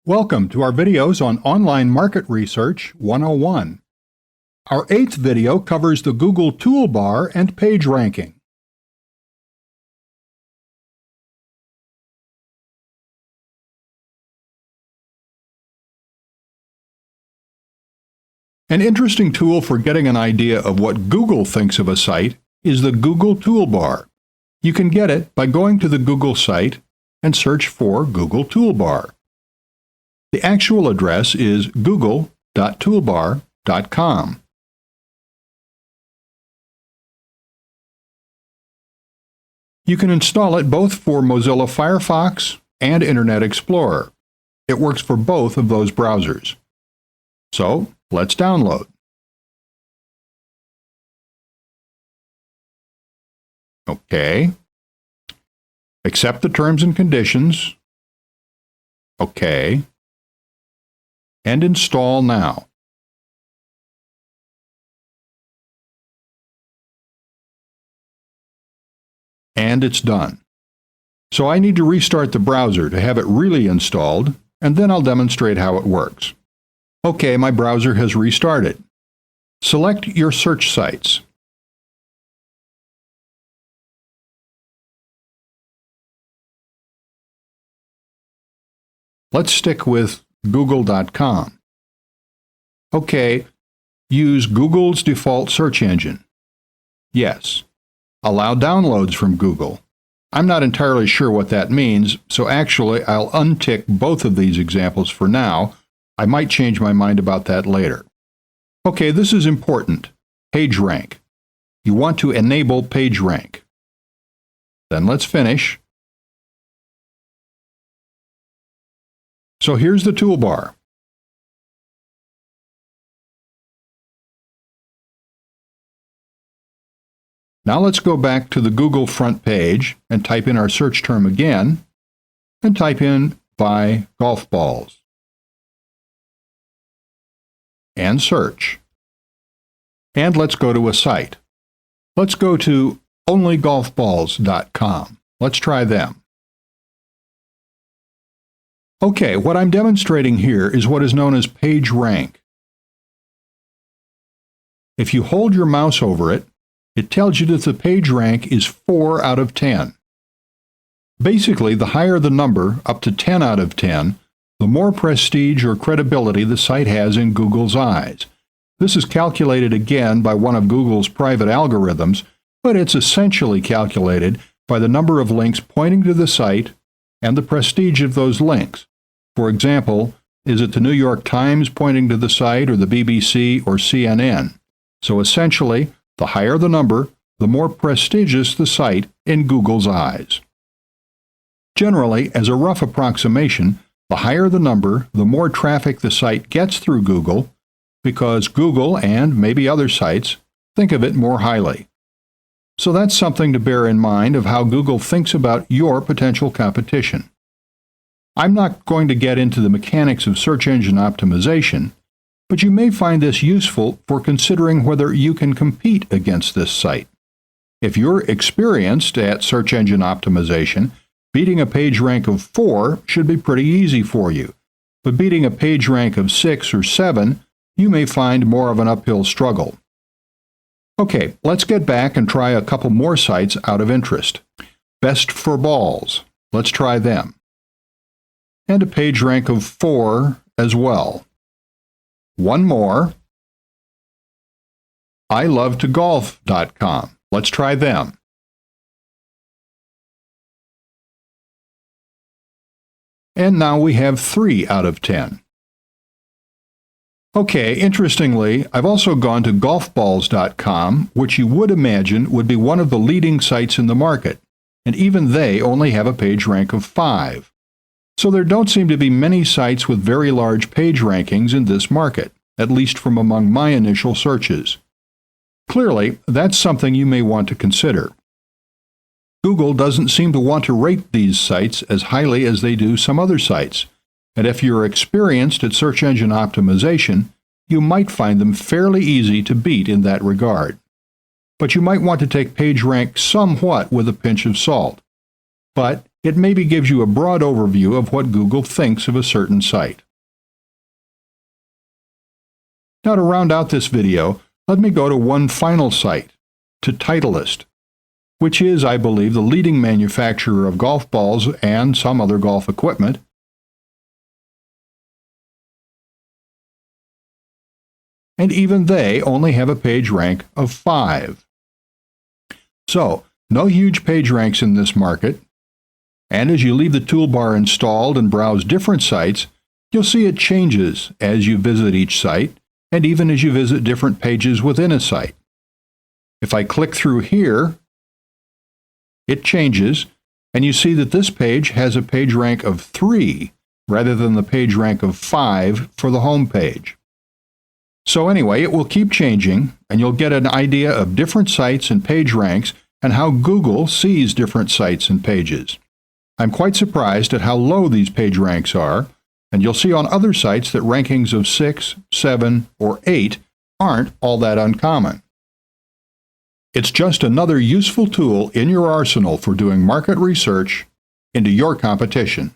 Welcome to our videos on Online Market Research 101. Our 8th video covers the Google Toolbar and page ranking. An interesting tool for getting an idea of what Google thinks of a site is the Google Toolbar. You can get it by going to the Google site and search for Google Toolbar. The actual address is google.toolbar.com. You can install it both for Mozilla Firefox and Internet Explorer. It works for both of those browsers. So, let's download. OK. Accept the terms and conditions. OK. And install now. And it's done. So I need to restart the browser to have it really installed, and then I'll demonstrate how it works. OK, my browser has restarted. Select your search sites. Let's stick with Google.com. OK, use Google's default search engine. Yes. Allow downloads from Google. I'm not entirely sure what that means, so actually I'll untick both of these examples for now. I might change my mind about that later. OK, this is important. PageRank. You want to enable PageRank. Then let's finish. So here's the toolbar. Now let's go back to the Google front page and type in our search term again, and type in buy golf balls. And search. And let's go to a site. Let's go to onlygolfballs.com. Let's try them. OK, what I'm demonstrating here is what is known as PageRank. If you hold your mouse over it, it tells you that the PageRank is 4 out of 10. Basically, the higher the number, up to 10 out of 10, the more prestige or credibility the site has in Google's eyes. This is calculated again by one of Google's private algorithms, but it's essentially calculated by the number of links pointing to the site and the prestige of those links. For example, is it the New York Times pointing to the site, or the BBC or CNN? So essentially, the higher the number, the more prestigious the site in Google's eyes. Generally, as a rough approximation, the higher the number, the more traffic the site gets through Google, because Google and maybe other sites think of it more highly. So that's something to bear in mind of how Google thinks about your potential competition. I'm not going to get into the mechanics of search engine optimization, but you may find this useful for considering whether you can compete against this site. If you're experienced at search engine optimization, beating a PageRank of 4 should be pretty easy for you, but beating a PageRank of 6 or 7, you may find more of an uphill struggle. OK, let's get back and try a couple more sites out of interest. Best for Balls. Let's try them. And a PageRank of 4 as well. One more. ilovetogolf.com. Let's try them. And now we have 3 out of 10. OK, interestingly, I've also gone to golfballs.com, which you would imagine would be one of the leading sites in the market, and even they only have a PageRank of 5. So there don't seem to be many sites with very large page rankings in this market, at least from among my initial searches. Clearly, that's something you may want to consider. Google doesn't seem to want to rate these sites as highly as they do some other sites, and if you're experienced at search engine optimization, you might find them fairly easy to beat in that regard. But you might want to take PageRank somewhat with a pinch of salt. But it maybe gives you a broad overview of what Google thinks of a certain site. Now, to round out this video, let me go to one final site, to Titleist, which is, I believe, the leading manufacturer of golf balls and some other golf equipment. And even they only have a page rank of 5. So, no huge page ranks in this market, and as you leave the toolbar installed and browse different sites, you'll see it changes as you visit each site, and even as you visit different pages within a site. If I click through here, it changes, and you see that this page has a page rank of 3 rather than the page rank of 5 for the home page. So anyway, it will keep changing, and you'll get an idea of different sites and page ranks and how Google sees different sites and pages. I'm quite surprised at how low these page ranks are, and you'll see on other sites that rankings of 6, 7, or 8 aren't all that uncommon. It's just another useful tool in your arsenal for doing market research into your competition.